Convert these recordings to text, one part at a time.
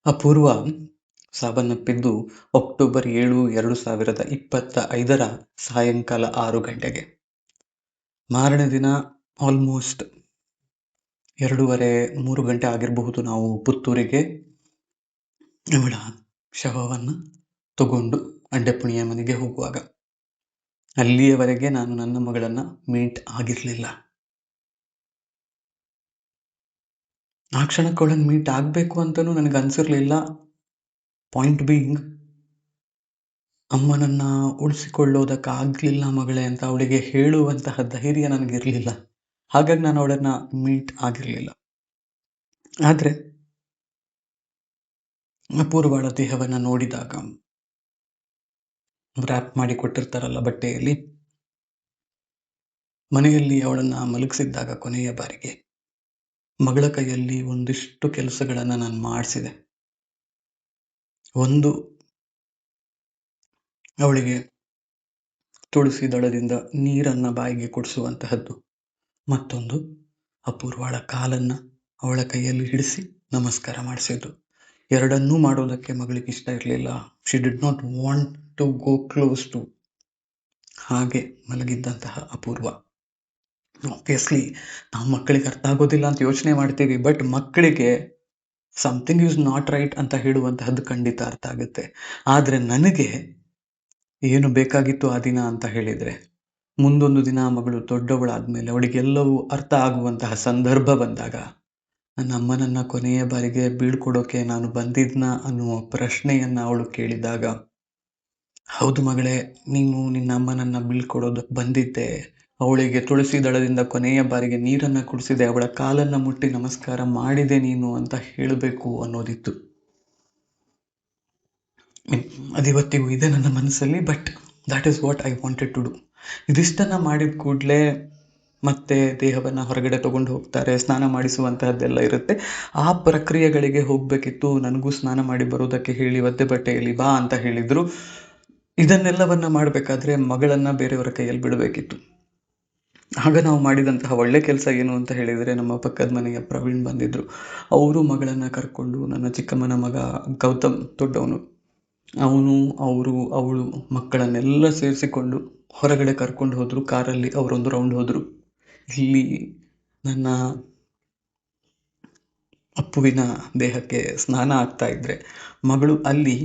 ಅಪೂರ್ವ ಸಾವನ್ನಪ್ಪಿದ್ದು ಅಕ್ಟೋಬರ್ 7, 2025 ಸಾಯಂಕಾಲ 6 ಗಂಟೆಗೆ. ಮಾರನೇ ದಿನ ಆಲ್ಮೋಸ್ಟ್ 2:30-3 ಗಂಟೆ ಆಗಿರಬಹುದು. ನಾವು ಪುತ್ತೂರಿಗೆ ಅವಳ ಶವವನ್ನು ತಗೊಂಡು ಅಡ್ಡೆಪುಣಿಯ ಮನೆಗೆ ಹೋಗುವಾಗ ಅಲ್ಲಿಯವರೆಗೆ ನಾನು ನನ್ನ ಮಗಳನ್ನ ಮೀಟ್ ಆಗಿರಲಿಲ್ಲ. ಆ ಕ್ಷಣಕ್ಕೆ ಅವಳನ್ನು ಮೀಟ್ ಆಗಬೇಕು ಅಂತಲೂ ನನಗೆ ಅನಿಸಿರಲಿಲ್ಲ. ಪಾಯಿಂಟ್ ಬೀಯಿಂಗ್, ಅಮ್ಮನನ್ನ ಉಳಿಸಿಕೊಳ್ಳೋದಕ್ಕಾಗಲಿಲ್ಲ ಮಗಳೇ ಅಂತ ಅವಳಿಗೆ ಹೇಳುವಂತಹ ಧೈರ್ಯ ನನಗಿರಲಿಲ್ಲ. ಹಾಗಾಗಿ ನಾನು ಅವಳನ್ನು ಮೀಟ್ ಆಗಿರಲಿಲ್ಲ. ಆದರೆ ಅಪೂರ್ವಳ ದೇಹವನ್ನು ನೋಡಿದಾಗ, ರ್ಯಾಪ್ ಮಾಡಿ ಕೊಟ್ಟಿರ್ತಾರಲ್ಲ ಬಟ್ಟೆಯಲ್ಲಿ, ಮನೆಯಲ್ಲಿ ಅವಳನ್ನು ಮಲಗಿಸಿದ್ದಾಗ ಕೊನೆಯ ಬಾರಿಗೆ ಮಗಳ ಕೈಯಲ್ಲಿ ಒಂದಿಷ್ಟು ಕೆಲಸಗಳನ್ನು ನಾನು ಮಾಡಿಸಿದೆ. ಒಂದು, ಅವಳಿಗೆ ತುಳಸಿ ದಳದಿಂದ ನೀರನ್ನು ಬಾಯಿಗೆ ಕುಡಿಸುವಂತಹದ್ದು. ಮತ್ತೊಂದು, ಅಪೂರ್ವಳ ಕಾಲನ್ನು ಅವಳ ಕೈಯಲ್ಲಿ ಹಿಡಿಸಿ ನಮಸ್ಕಾರ ಮಾಡಿಸಿದ್ದು. ಎರಡನ್ನೂ ಮಾಡೋದಕ್ಕೆ ಮಗಳಿಗೆ ಇಷ್ಟ ಇರಲಿಲ್ಲ. She did not want to go close to. ಹಾಗೆ ಮಲಗಿದ್ದಂತಹ ಅಪೂರ್ವ, ಆಬ್ವಿಯಸ್ಲಿ ನಾವು ಮಕ್ಕಳಿಗೆ ಅರ್ಥ ಆಗೋದಿಲ್ಲ ಅಂತ ಯೋಚನೆ ಮಾಡ್ತೀವಿ, ಬಟ್ ಮಕ್ಕಳಿಗೆ ಸಮಥಿಂಗ್ ಈಸ್ ನಾಟ್ ರೈಟ್ ಅಂತ ಹೇಳುವಂತಹದ್ದು ಖಂಡಿತ ಅರ್ಥ ಆಗುತ್ತೆ. ಆದರೆ ನನಗೆ ಏನು ಬೇಕಾಗಿತ್ತು ಆ ದಿನ ಅಂತ ಹೇಳಿದರೆ, ಮುಂದೊಂದು ದಿನ ಮಗಳು ದೊಡ್ಡವಳಾದ್ಮೇಲೆ ಅವಳಿಗೆಲ್ಲವೂ ಅರ್ಥ ಆಗುವಂತಹ ಸಂದರ್ಭ ಬಂದಾಗ, ನನ್ನ ಅಮ್ಮನನ್ನ ಕೊನೆಯ ಬಾರಿಗೆ ಬೀಳ್ಕೊಡೋಕೆ ನಾನು ಬಂದಿದ್ನ ಅನ್ನುವ ಪ್ರಶ್ನೆಯನ್ನ ಅವಳು ಕೇಳಿದಾಗ, ಹೌದು ಮಗಳೇ, ನೀನು ನಿನ್ನ ಅಮ್ಮನನ್ನ ಬೀಳ್ಕೊಡೋದಕ್ಕೆ ಬಂದಿದ್ದೆ, ಅವಳಿಗೆ ತುಳಸಿ ದಳದಿಂದ ಕೊನೆಯ ಬಾರಿಗೆ ನೀರನ್ನು ಕುಡಿಸಿದೆ, ಅವಳ ಕಾಲನ್ನು ಮುಟ್ಟಿ ನಮಸ್ಕಾರ ಮಾಡಿದೆ ನೀನು ಅಂತ ಹೇಳಬೇಕು ಅನ್ನೋದಿತ್ತು. ಅದಿವತ್ತಿಗೂ ಇದೆ ನನ್ನ ಮನಸ್ಸಲ್ಲಿ. But that is what I wanted to do. ಇದಿಷ್ಟನ್ನು ಮಾಡಿದ ಕೂಡಲೇ ಮತ್ತೆ ದೇಹವನ್ನು ಹೊರಗಡೆ ತಗೊಂಡು ಹೋಗ್ತಾರೆ, ಸ್ನಾನ ಮಾಡಿಸುವಂತಹದ್ದೆಲ್ಲ ಇರುತ್ತೆ. ಆ ಪ್ರಕ್ರಿಯೆಗಳಿಗೆ ಹೋಗಬೇಕಿತ್ತು. ನನಗೂ ಸ್ನಾನ ಮಾಡಿ ಬರೋದಕ್ಕೆ ಹೇಳಿ ಒದ್ದೆ ಬಟ್ಟೆಯಲ್ಲಿ ಬಾ ಅಂತ ಹೇಳಿದ್ರು. ಇದನ್ನೆಲ್ಲವನ್ನ ಮಾಡಬೇಕಾದ್ರೆ ಮಗಳನ್ನು ಬೇರೆಯವರ ಕೈಯಲ್ಲಿ ಬಿಡಬೇಕಿತ್ತು. ಆಗ ನಾವು ಮಾಡಿದಂತಹ ಒಳ್ಳೆ ಕೆಲಸ ಏನು ಅಂತ ಹೇಳಿದರೆ, ನಮ್ಮ ಪಕ್ಕದ ಮನೆಯ ಪ್ರವೀಣ್ ಬಂದಿದ್ರು. ಅವರು ಮಗಳನ್ನು ಕರ್ಕೊಂಡು, ನನ್ನ ಚಿಕ್ಕಮ್ಮನ ಮಗ ಗೌತಮ್ ದೊಡ್ಡವನು, ಅವಳು ಮಕ್ಕಳನ್ನೆಲ್ಲ ಸೇರಿಸಿಕೊಂಡು ಹೊರಗಡೆ ಕರ್ಕೊಂಡು ಹೋದ್ರು. ಕಾರಲ್ಲಿ ಅವರೊಂದು ರೌಂಡ್ ಹೋದ್ರು. ಇಲ್ಲಿ ನನ್ನ ಅಪ್ಪುವಿನ ದೇಹಕ್ಕೆ ಸ್ನಾನ ಆಗ್ತಾ ಇದ್ರೆ ಮಗಳು ಅಲ್ಲಿ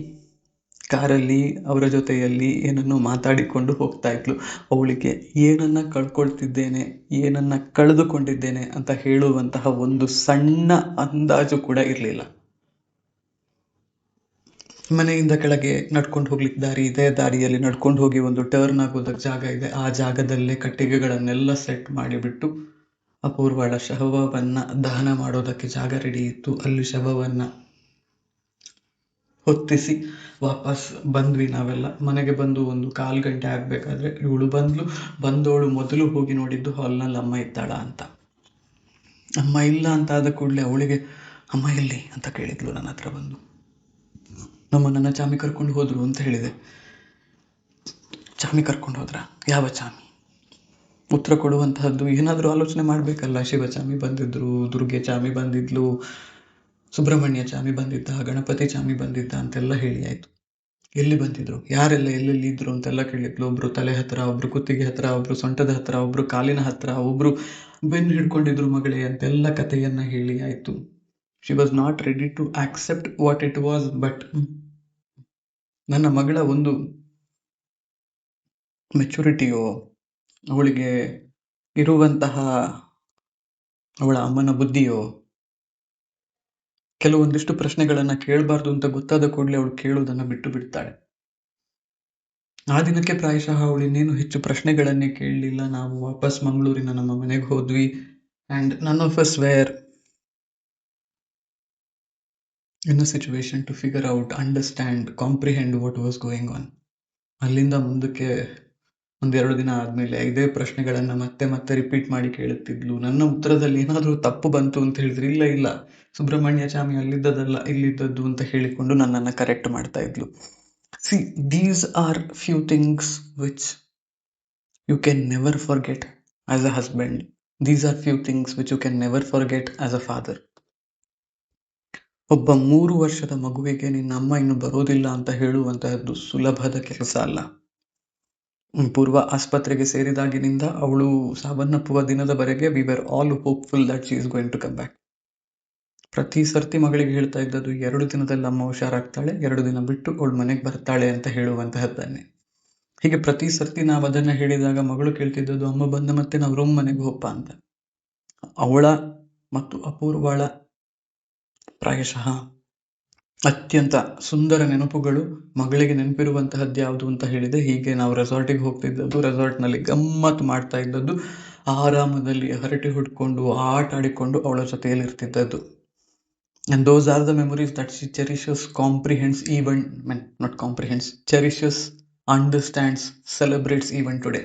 ಕಾರಲ್ಲಿ ಅವರ ಜೊತೆಯಲ್ಲಿ ಏನನ್ನು ಮಾತಾಡಿಕೊಂಡು ಹೋಗ್ತಾ ಇದ್ಲು. ಅವಳಿಗೆ ಏನನ್ನ ಕಳ್ಕೊಳ್ತಿದ್ದೇನೆ, ಏನನ್ನ ಕಳೆದುಕೊಂಡಿದ್ದೇನೆ ಅಂತ ಹೇಳುವಂತಹ ಒಂದು ಸಣ್ಣ ಅಂದಾಜು ಕೂಡ ಇರಲಿಲ್ಲ. ಮನೆಯಿಂದ ಕೆಳಗೆ ನಡ್ಕೊಂಡು ಹೋಗ್ಲಿಕ್ಕೆ ದಾರಿ ಇದೆ. ದಾರಿಯಲ್ಲಿ ನಡ್ಕೊಂಡು ಹೋಗಿ ಒಂದು ಟರ್ನ್ ಆಗೋದಕ್ಕೆ ಜಾಗ ಇದೆ. ಆ ಜಾಗದಲ್ಲೇ ಕಟ್ಟಿಗೆಗಳನ್ನೆಲ್ಲ ಸೆಟ್ ಮಾಡಿಬಿಟ್ಟು ಅಪೂರ್ವಳ ಶವವನ್ನ ದಹನ ಮಾಡೋದಕ್ಕೆ ಜಾಗ ರೆಡಿ ಇತ್ತು. ಅಲ್ಲಿ ಶವವನ್ನ ಹೊತ್ತಿಸಿ ವಾಪಸ್ ಬಂದ್ವಿ ನಾವೆಲ್ಲ. ಮನೆಗೆ ಬಂದು 1/4 ಗಂಟೆ ಆಗ್ಬೇಕಾದ್ರೆ ಇವಳು ಬಂದವಳು ಮೊದಲು ಹೋಗಿ ನೋಡಿದ್ದು ಹಾಲ್ನಲ್ಲಿ ಅಮ್ಮ ಇದ್ದಾಳ ಅಂತ. ಅಮ್ಮ ಇಲ್ಲ ಅಂತ ಆದ ಕೂಡಲೇ ಅವಳಿಗೆ ಅಮ್ಮ ಎಲ್ಲಿ ಅಂತ ಕೇಳಿದ್ಲು ನನ್ನ ಹತ್ರ ಬಂದು. ನನ್ನ ಚಾಮಿ ಕರ್ಕೊಂಡು ಹೋದ್ರು ಅಂತ ಹೇಳಿದೆ. ಚಾಮಿ ಕರ್ಕೊಂಡು ಹೋದ್ರ? ಯಾವ ಚಾಮಿ? ಉತ್ತರ ಕೊಡುವಂತಹದ್ದು ಏನಾದರೂ ಆಲೋಚನೆ ಮಾಡಬೇಕಲ್ಲ. ಶಿವಚಾಮಿ ಬಂದಿದ್ರು, ದುರ್ಗೆ ಚಾಮಿ ಬಂದಿದ್ಲು, ಸುಬ್ರಹ್ಮಣ್ಯ ಚಾಮಿ ಬಂದಿದ್ದ, ಗಣಪತಿ ಚಾಮಿ ಬಂದಿದ್ದ ಅಂತೆಲ್ಲ ಹೇಳಿ ಆಯ್ತು. ಎಲ್ಲಿ ಬಂದಿದ್ರು, ಯಾರೆಲ್ಲ ಎಲ್ಲೆಲ್ಲಿ ಇದ್ರು ಅಂತೆಲ್ಲ ಕೇಳಿದ್ಲು. ಒಬ್ರು ತಲೆ ಹತ್ರ, ಒಬ್ರು ಕುತ್ತಿಗೆ ಹತ್ರ, ಒಬ್ರು ಸೊಂಟದ ಹತ್ರ, ಒಬ್ರು ಕಾಲಿನ ಹತ್ರ, ಒಬ್ರು ಬೆನ್ನು ಹಿಡ್ಕೊಂಡಿದ್ರು ಮಗಳೇ ಅಂತೆಲ್ಲ ಕಥೆಯನ್ನ ಹೇಳಿ ಆಯ್ತು. She was not ready to accept what it was. But ನನ್ನ ಮಗಳ ಒಂದು ಮೆಚುರಿಟಿಯೋ, ಅವಳಿಗೆ ಇರುವಂತಹ ಅವಳ ಅಮ್ಮನ ಬುದ್ಧಿಯೋ, ಕೆಲವೊಂದಿಷ್ಟು ಪ್ರಶ್ನೆಗಳನ್ನ ಕೇಳಬಾರ್ದು ಅಂತ ಗೊತ್ತಾದ ಕೂಡಲೇ ಅವಳು ಕೇಳೋದನ್ನ ಬಿಟ್ಟು ಬಿಡ್ತಾಳೆ. ಆ ದಿನಕ್ಕೆ ಪ್ರಾಯಶಃ ಅವಳು ಇನ್ನೇನು ಹೆಚ್ಚು ಪ್ರಶ್ನೆಗಳನ್ನೇ ಕೇಳಲಿಲ್ಲ. ನಾವು ವಾಪಸ್ ಮಂಗಳೂರಿನ ನಮ್ಮ ಮನೆಗೆ ಹೋದ್ವಿ. And none of us were in a situation to figure out, understand, comprehend what was going on. ಅಲ್ಲಿಂದ ಮುಂದಕ್ಕೆ 1-2 ದಿನ ಆದ್ಮೇಲೆ ಇದೇ ಪ್ರಶ್ನೆಗಳನ್ನ ಮತ್ತೆ ಮತ್ತೆ ರಿಪೀಟ್ ಮಾಡಿ ಕೇಳುತ್ತಿದ್ಲು. ನನ್ನ ಉತ್ತರದಲ್ಲಿ ಏನಾದರೂ ತಪ್ಪು ಬಂತು ಅಂತ ಹೇಳಿದ್ರೆ, ಇಲ್ಲ ಸುಬ್ರಹ್ಮಣ್ಯ ಚಾಮಿ ಅಲ್ಲಿದ್ದದಲ್ಲ ಇಲ್ಲಿದ್ದದ್ದು ಅಂತ ಹೇಳಿಕೊಂಡು ನನ್ನನ್ನು ಕರೆಕ್ಟ್ ಮಾಡ್ತಾ ಇದ್ಲು. C, these are few things which you can never forget as a husband. These are few things which you can never forget as a father. ಒಬ್ಬ 3 ವರ್ಷದ ಮಗುವಿಗೆ ನಿನ್ನ ಅಮ್ಮ ಇನ್ನು ಬರೋದಿಲ್ಲ ಅಂತ ಹೇಳುವಂತಹದ್ದು ಸುಲಭದ ಕೆಲಸ ಅಲ್ಲ. ಪೂರ್ವ ಆಸ್ಪತ್ರೆಗೆ ಸೇರಿದಾಗಿನಿಂದ ಅವಳು ಸಾವನ್ನಪ್ಪುವ ದಿನದವರೆಗೆ we were all hopeful that she is going to come back. ಪ್ರತಿ ಸರ್ತಿ ಮಗಳಿಗೆ ಹೇಳ್ತಾ ಇದ್ದದ್ದು 2 ದಿನದಲ್ಲಿ ಅಮ್ಮ ಹುಷಾರಾಗ್ತಾಳೆ, 2 ದಿನ ಬಿಟ್ಟು ಅವಳು ಮನೆಗೆ ಬರ್ತಾಳೆ ಅಂತ ಹೇಳುವಂತಹದ್ದನ್ನೇ. ಹೀಗೆ ಪ್ರತಿ ಸರ್ತಿ ನಾವು ಅದನ್ನ ಹೇಳಿದಾಗ ಮಗಳು ಕೇಳ್ತಿದ್ದದ್ದು, ಅಮ್ಮ ಬಂದ ಮತ್ತೆ ನಾವು ರೂಮ್ ಮನೆಗೆ ಹೋಗ್ಪ ಅಂತ. ಅವಳ ಮತ್ತು ಅಪೂರ್ವಳ ಪ್ರಾಯಶಃ ಅತ್ಯಂತ ಸುಂದರ ನೆನಪುಗಳು ಮಗಳಿಗೆ ನೆನಪಿರುವಂತಹದ್ದು ಯಾವುದು ಅಂತ ಹೇಳಿದೆ, ಹೀಗೆ ನಾವು ರೆಸಾರ್ಟಿಗೆ ಹೋಗ್ತಿದ್ದದ್ದು, ರೆಸಾರ್ಟ್ನಲ್ಲಿ ಗಮ್ಮತ್ತು ಮಾಡ್ತಾ ಇದ್ದದ್ದು, ಆರಾಮದಲ್ಲಿ ಹರಟೆ ಹೊಡ್ಕೊಂಡು ಆಟ ಆಡಿಕೊಂಡು ಅವಳ ಜೊತೆಯಲ್ಲಿ ಇರ್ತಿದ್ದದ್ದು. And those are the memories that she cherishes, comprehends, even not comprehends, cherishes, understands, celebrates even today.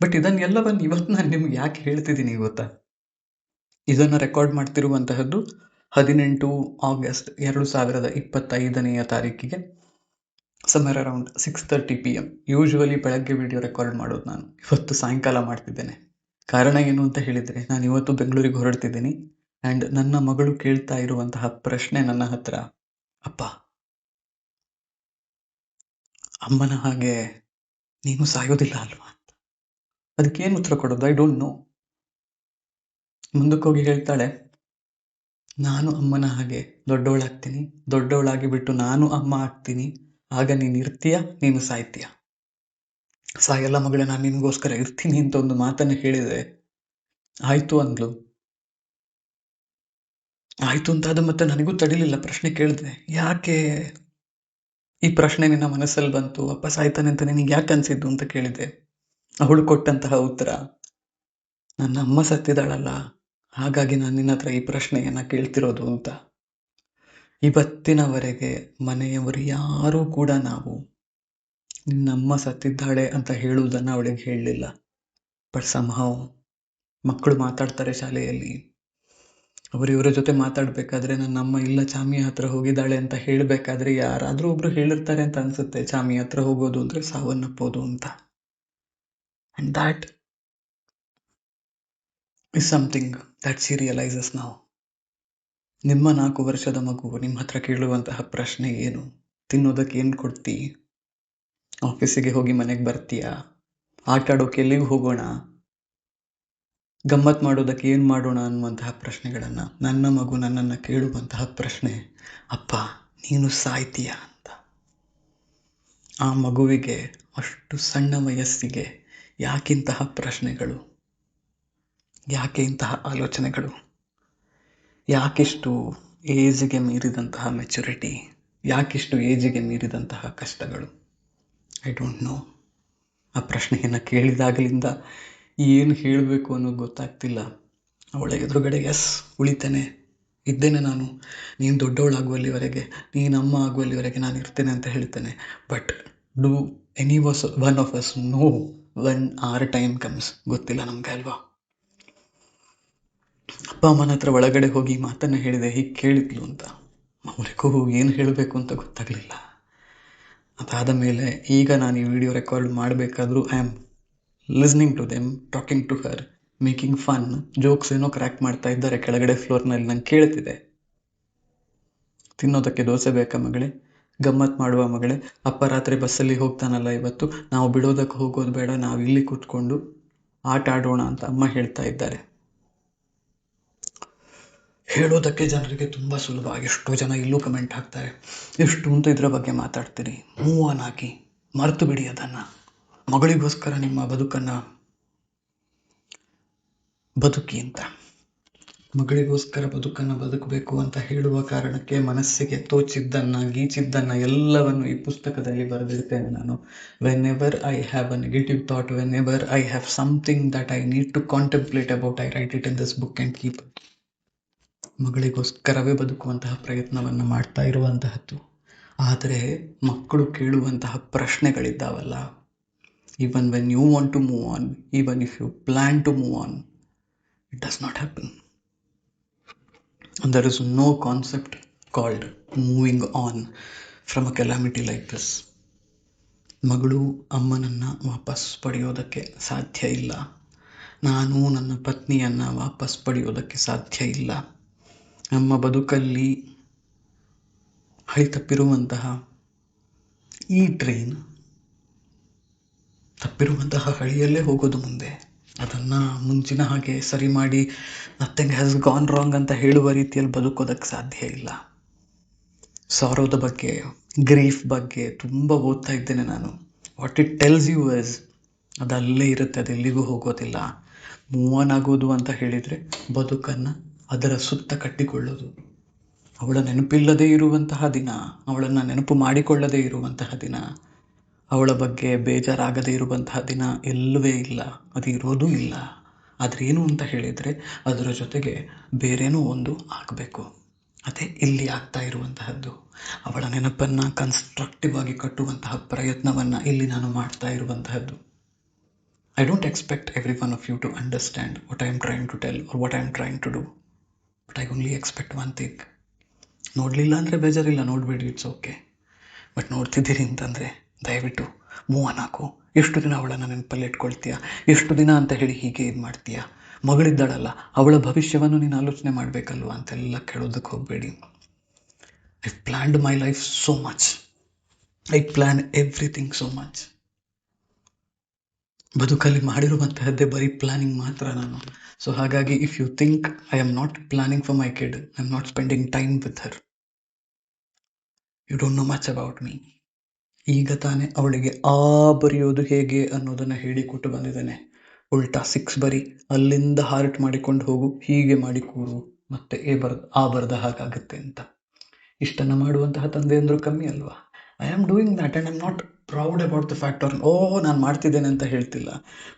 But ಇದನ್ನೆಲ್ಲವನ್ನು ಇವತ್ತು ನಾನು ನಿಮ್ಗೆ ಯಾಕೆ ಹೇಳ್ತಿದ್ದೀನಿ ಗೊತ್ತಾ? ಇದನ್ನು ರೆಕಾರ್ಡ್ ಮಾಡ್ತಿರುವಂತಹದ್ದು 18 August 2025 summer around 6:30 PM. Usually ಬೆಳಗ್ಗೆ ವಿಡಿಯೋ ರೆಕಾರ್ಡ್ ಮಾಡೋದು ನಾನು, ಇವತ್ತು ಸಾಯಂಕಾಲ ಮಾಡ್ತಿದ್ದೇನೆ. ಕಾರಣ ಏನು ಅಂತ ಹೇಳಿದರೆ, ನಾನು ಇವತ್ತು ಬೆಂಗಳೂರಿಗೆ ಹೊರಡ್ತಿದ್ದೀನಿ ಆ್ಯಂಡ್ ನನ್ನ ಮಗಳು ಕೇಳ್ತಾ ಇರುವಂತಹ ಪ್ರಶ್ನೆ ನನ್ನ ಹತ್ರ, ಅಪ್ಪ ಅಮ್ಮನ ಹಾಗೆ ನೀನು ಸಾಯೋದಿಲ್ಲ ಅಲ್ವಾ ಅಂತ. ಅದಕ್ಕೇನು ಉತ್ತರ ಕೊಡೋದು? I don't know. ಮುಂದಕ್ಕೋಗಿ ಹೇಳ್ತಾಳೆ, ನಾನು ಅಮ್ಮನ ಹಾಗೆ ದೊಡ್ಡವಳಾಗ್ತೀನಿ, ದೊಡ್ಡವಳಾಗಿ ಬಿಟ್ಟು ನಾನು ಅಮ್ಮ ಆಗ್ತೀನಿ, ಆಗ ನೀನು ಇರ್ತೀಯ, ನೀನು ಸಾಯ್ತೀಯ. ಸಾಯಲ್ಲ ಮಗಳೇ, ನಾನು ನಿನಗೋಸ್ಕರ ಇರ್ತೀನಿ ಅಂತ ಒಂದು ಮಾತನ್ನು ಹೇಳಿದೆ. ಆಯ್ತು ಅಂದ್ಲು. ಆಯ್ತು ಅಂತಾದ ಮತ್ತೆ ನನಗೂ ತಡಿಲಿಲ್ಲ, ಪ್ರಶ್ನೆ ಕೇಳಿದೆ, ಯಾಕೆ ಈ ಪ್ರಶ್ನೆ ನಿನ್ನ ಮನಸ್ಸಲ್ಲಿ ಬಂತು, ಅಪ್ಪ ಸಾಯ್ತಾನೆ ಅಂತ ನಿನಗೆ ಯಾಕೆ ಅನ್ಸಿದ್ದು ಅಂತ ಕೇಳಿದೆ. ಅವಳು ಕೊಟ್ಟಂತಹ ಉತ್ತರ, ನನ್ನ ಅಮ್ಮ ಸತ್ತಿದಾಳಲ್ಲ, ಹಾಗಾಗಿ ನಾನು ನಿನ್ನ ಹತ್ರ ಈ ಪ್ರಶ್ನೆಯನ್ನ ಕೇಳ್ತಿರೋದು ಅಂತ. ಇವತ್ತಿನವರೆಗೆ ಮನೆಯವರು ಯಾರೂ ಕೂಡ ನಾವು ನಿನ್ನಮ್ಮ ಸತ್ತಿದ್ದಾಳೆ ಅಂತ ಹೇಳುವುದನ್ನ ಅವಳಿಗೆ ಹೇಳಲಿಲ್ಲ. ಬಟ್ somehow ಮಕ್ಕಳು ಮಾತಾಡ್ತಾರೆ ಶಾಲೆಯಲ್ಲಿ, ಅವರಿವರ ಜೊತೆ ಮಾತಾಡ್ಬೇಕಾದ್ರೆ ನನ್ನಮ್ಮ ಇಲ್ಲ ಚಾಮಿ ಹತ್ರ ಹೋಗಿದ್ದಾಳೆ ಅಂತ ಹೇಳಬೇಕಾದ್ರೆ ಯಾರಾದ್ರೂ ಒಬ್ರು ಹೇಳಿರ್ತಾರೆ ಅಂತ ಅನ್ಸುತ್ತೆ, ಚಾಮಿ ಹತ್ರ ಹೋಗೋದು ಅಂದ್ರೆ ಸಾವನ್ನಪ್ಪೋದು ಅಂತ. And that is something that she realizes now. ನಿಮ್ಮ 4 ವರ್ಷದ ಮಗು ನಿಮ್ಮ ಹತ್ರ ಕೇಳುವಂತಹ ಪ್ರಶ್ನೆ ಏನು? ತಿನ್ನೋದಕ್ಕೆ ಏನು ಕೊಡ್ತಿ? ಆಫೀಸಿಗೆ ಹೋಗಿ ಮನೆಗೆ ಬರ್ತೀಯಾ? ಆಟ ಆಡೋಕೆ ಎಲ್ಲಿಗೆ ಹೋಗೋಣ? ಗಮ್ಮತ್ ಮಾಡೋದಕ್ಕೆ ಏನು ಮಾಡೋಣ ಅನ್ನುವಂತಹ ಪ್ರಶ್ನೆಗಳನ್ನು ನನ್ನ ಮಗು ನನ್ನನ್ನು ಕೇಳುವಂತಹ ಪ್ರಶ್ನೆ, ಅಪ್ಪ ನೀನು ಸಾಯ್ತೀಯ ಅಂತ. ಆ ಮಗುವಿಗೆ ಅಷ್ಟು ಸಣ್ಣ ವಯಸ್ಸಿಗೆ ಯಾಕಿಂತಹ ಪ್ರಶ್ನೆಗಳು, ಯಾಕೆ ಇಂತಹ ಆಲೋಚನೆಗಳು, ಯಾಕಿಷ್ಟು ಏಜಿಗೆ ಮೀರಿದಂತಹ ಮೆಚುರಿಟಿ, ಯಾಕಿಷ್ಟು ಏಜಿಗೆ ಮೀರಿದಂತಹ ಕಷ್ಟಗಳು? I don't know. ಆ ಪ್ರಶ್ನೆಯನ್ನು ಕೇಳಿದಾಗಲಿಂದ ಏನು ಹೇಳಬೇಕು ಅನ್ನೋದು ಗೊತ್ತಾಗ್ತಿಲ್ಲ. ಅವಳ ಎದುರುಗಡೆ ಎಸ್ ಉಳಿತೇನೆ, ಇದ್ದೇನೆ ನಾನು, ನೀನು ದೊಡ್ಡವಳಾಗುವಲ್ಲಿವರೆಗೆ, ನೀನು ಅಮ್ಮ ಆಗುವಲ್ಲಿವರೆಗೆ ನಾನು ಇರ್ತೇನೆ ಅಂತ ಹೇಳ್ತೇನೆ. But do any one of us know when are time comes? ಗೊತ್ತಿಲ್ಲ ನಮ್ಗೆ ಅಲ್ವಾ. ಅಪ್ಪ ಅಮ್ಮನ ಹತ್ರ ಒಳಗಡೆ ಹೋಗಿ ಮಾತನ್ನು ಹೇಳಿದೆ, ಹೀಗೆ ಕೇಳಿದ್ಲು ಅಂತ. ಅವರಿಗೂ ಏನು ಹೇಳಬೇಕು ಅಂತ ಗೊತ್ತಾಗಲಿಲ್ಲ. ಅದಾದ ಮೇಲೆ ಈಗ ನಾನು ಈ ವಿಡಿಯೋ ರೆಕಾರ್ಡ್ ಮಾಡಬೇಕಾದ್ರೂ I am listening to them, talking to her, making fun, jokes ಏನೋ ಕ್ರ್ಯಾಕ್ ಮಾಡ್ತಾ ಇದ್ದಾರೆ ಕೆಳಗಡೆ ಫ್ಲೋರ್ನಲ್ಲಿ. ನಂಗೆ ಕೇಳ್ತಿದೆ, ತಿನ್ನೋದಕ್ಕೆ ದೋಸೆ ಬೇಕಾ ಮಗಳೇ, ಗಮ್ಮತ್ ಮಾಡುವ ಮಗಳೇ, ಅಪ್ಪ ರಾತ್ರಿ ಬಸ್ಸಲ್ಲಿ ಹೋಗ್ತಾನಲ್ಲ ಇವತ್ತು, ನಾವು ಬಿಡೋದಕ್ಕೆ ಹೋಗೋದು ಬೇಡ, ನಾವು ಇಲ್ಲಿ ಕೂತ್ಕೊಂಡು ಆಟ ಆಡೋಣ ಅಂತ ಅಮ್ಮ ಹೇಳ್ತಾ ಇದ್ದಾರೆ. ಹೇಳೋದಕ್ಕೆ ಜನರಿಗೆ ತುಂಬ ಸುಲಭ, ಎಷ್ಟೋ ಜನ ಇಲ್ಲೂ ಕಮೆಂಟ್ ಹಾಕ್ತಾರೆ, ಎಷ್ಟು ಅಂತ ಇದರ ಬಗ್ಗೆ ಮಾತಾಡ್ತೀರಿ, ಮೂವ್ ಆನ್ ಆಗಿ ಮರೆತು ಬಿಡಿ ಅದನ್ನು, ಮಗಳಿಗೋಸ್ಕರ ನಿಮ್ಮ ಬದುಕನ್ನು ಬದುಕಿ ಅಂತ. ಮಗಳಿಗೋಸ್ಕರ ಬದುಕನ್ನು ಬದುಕಬೇಕು ಅಂತ ಹೇಳುವ ಕಾರಣಕ್ಕೆ ಮನಸ್ಸಿಗೆ ತೋಚಿದ್ದನ್ನು, ಗೀಚಿದ್ದನ್ನು ಎಲ್ಲವನ್ನು ಈ ಪುಸ್ತಕದಲ್ಲಿ ಬರೆದಿರ್ತೇನೆ ನಾನು. Whenever I have a negative thought, whenever I have something that I need to contemplate about, I write it in this book and keep. ಮಗಳಿಗೋಸ್ಕರವೇ ಬದುಕುವಂತಹ ಪ್ರಯತ್ನವನ್ನು ಮಾಡ್ತಾ ಇರುವಂತಹದ್ದು. ಆದರೆ ಮಕ್ಕಳು ಕೇಳುವಂತಹ ಪ್ರಶ್ನೆಗಳಿದ್ದಾವಲ್ಲ, even when you want to move on, even if you plan to move on, it does not happen. And there is no concept called moving on from a calamity like this. ಮಗಳು ಅಮ್ಮನನ್ನು ವಾಪಸ್ ಪಡೆಯೋದಕ್ಕೆ ಸಾಧ್ಯ ಇಲ್ಲ, ನಾನು ನನ್ನ ಪತ್ನಿಯನ್ನು ವಾಪಸ್ ಪಡೆಯೋದಕ್ಕೆ ಸಾಧ್ಯ ಇಲ್ಲ. ನಮ್ಮ ಬದುಕಲ್ಲಿ ಹಳಿ ತಪ್ಪಿರುವಂತಹ ಈ ಟ್ರೈನ್ ತಪ್ಪಿರುವಂತಹ ಹಳಿಯಲ್ಲೇ ಹೋಗೋದು ಮುಂದೆ. ಅದನ್ನು ಮುಂಚಿನ ಹಾಗೆ ಸರಿ ಮಾಡಿ ನಥಿಂಗ್ ಹ್ಯಾಸ್ ಗಾನ್ ರಾಂಗ್ ಅಂತ ಹೇಳುವ ರೀತಿಯಲ್ಲಿ ಬದುಕೋದಕ್ಕೆ ಸಾಧ್ಯ ಇಲ್ಲ. ಸಾರೋದ ಬಗ್ಗೆ, ಗ್ರೀಫ್ ಬಗ್ಗೆ ತುಂಬ ಓದ್ತಾ ಇದ್ದೇನೆ ನಾನು. What it tells you is ಅದು ಅಲ್ಲೇ ಇರುತ್ತೆ, ಅದು ಎಲ್ಲಿಗೂ ಹೋಗೋದಿಲ್ಲ. ಮೂವ್ ಆನ್ ಆಗೋದು ಅಂತ ಹೇಳಿದರೆ ಬದುಕನ್ನು ಅದರ ಸುತ್ತ ಕಟ್ಟಿಕೊಳ್ಳೋದು. ಅವಳ ನೆನಪಿಲ್ಲದೆ ಇರುವಂತಹ ದಿನ, ಅವಳನ್ನು ನೆನಪು ಮಾಡಿಕೊಳ್ಳದೇ ಇರುವಂತಹ ದಿನ, ಅವಳ ಬಗ್ಗೆ ಬೇಜಾರಾಗದೇ ಇರುವಂತಹ ದಿನ ಎಲ್ಲವೇ ಇಲ್ಲ, ಅದು ಇರೋದೂ ಇಲ್ಲ. ಆದರೆ ಏನು ಅಂತ ಹೇಳಿದರೆ ಅದರ ಜೊತೆಗೆ ಬೇರೇನೋ ಒಂದು ಆಗಬೇಕು. ಅದೇ ಇಲ್ಲಿ ಆಗ್ತಾ ಇರುವಂತಹದ್ದು. ಅವಳ ನೆನಪನ್ನು ಕನ್ಸ್ಟ್ರಕ್ಟಿವ್ ಆಗಿ ಕಟ್ಟುವಂತಹ ಪ್ರಯತ್ನವನ್ನು ಇಲ್ಲಿ ನಾನು ಮಾಡ್ತಾ ಇರುವಂತಹದ್ದು. I don't expect every one of you to understand what I am trying to tell or what I am trying to do, but I only expect one thing. ನೋಡಲಿಲ್ಲ ಅಂದರೆ ಬೇಜಾರಿಲ್ಲ, ನೋಡಬೇಡಿ, ಇಟ್ಸ್ ಓಕೆ. ಬಟ್ ನೋಡ್ತಿದ್ದೀರಿ ಅಂತಂದರೆ ದಯವಿಟ್ಟು move on ಹಾಕು. ಎಷ್ಟು ದಿನ ಅವಳನ್ನು ನೆನಪಲ್ಲಿ ಇಟ್ಕೊಳ್ತೀಯ? ಎಷ್ಟು ದಿನ ಅಂತ ಹೇಳಿ ಹೀಗೆ ಇದು ಮಾಡ್ತೀಯ? ಮಗಳಿದ್ದಾಳಲ್ಲ, ಅವಳ ಭವಿಷ್ಯವನ್ನು ನೀನು ಆಲೋಚನೆ ಮಾಡಬೇಕಲ್ವ ಅಂತೆಲ್ಲ ಕೇಳೋದಕ್ಕೆ ಹೋಗಬೇಡಿ. I planned my life so much, I plan everything so much. ಬದುಕಲ್ಲಿ ಮಾಡಿರುವಂತಹದ್ದೇ ಬರೀ ಪ್ಲಾನಿಂಗ್ ಮಾತ್ರ ನಾನು. ಸೊ ಹಾಗಾಗಿ if you think I am not planning for my kid, I am not spending time with her, you don't know much about me. ಈಗ ತಾನೇ ಅವಳಿಗೆ ಆ ಬರೆಯೋದು ಹೇಗೆ ಅನ್ನೋದನ್ನು ಹೇಳಿಕೊಟ್ಟು ಬಂದಿದ್ದೇನೆ. ಉಲ್ಟಾ 6 ಬರಿ, ಅಲ್ಲಿಂದ ಹಾರ್ಟ್ ಮಾಡಿಕೊಂಡು ಹೋಗು, ಹೀಗೆ ಮಾಡಿ ಕೂರು, ಮತ್ತೆ ಆ ಬರೆದ ಹಾಗಾಗುತ್ತೆ ಅಂತ. ಇಷ್ಟನ್ನು ಮಾಡುವಂತಹ ತಂದೆಯಂದರು ಕಮ್ಮಿ ಅಲ್ವಾ? I am doing that and I am not proud about the fact ನಾನು ಮಾಡ್ತಿದ್ದೇನೆ ಅಂತ ಹೇಳ್ತಿಲ್ಲ.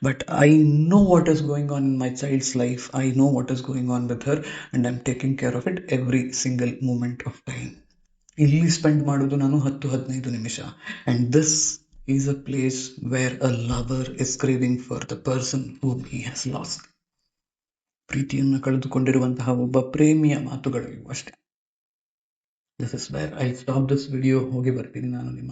But I know what is going on in my child's life, I know what is going on with her and I am taking care of it every single moment of time. ಇಲ್ಲಿ spend ಮಾಡೋದು ನಾನು 10-15 ನಿಮಿಷ. And this is a place where a lover is craving for the person whom he has last. ಪ್ರೀತಿಯನ್ನು ಕಳೆದುಕೊಂಡಿರುವಂತಹ ಒಬ್ಬ ಪ್ರೇಮಿಯ ಮಾತುಗಳು ಇವು ಅಷ್ಟೇ. This is where I stop this video. ಹೋಗಿ ಬರ್ತೀನಿ ನಾನು ನಿಮ್ಮ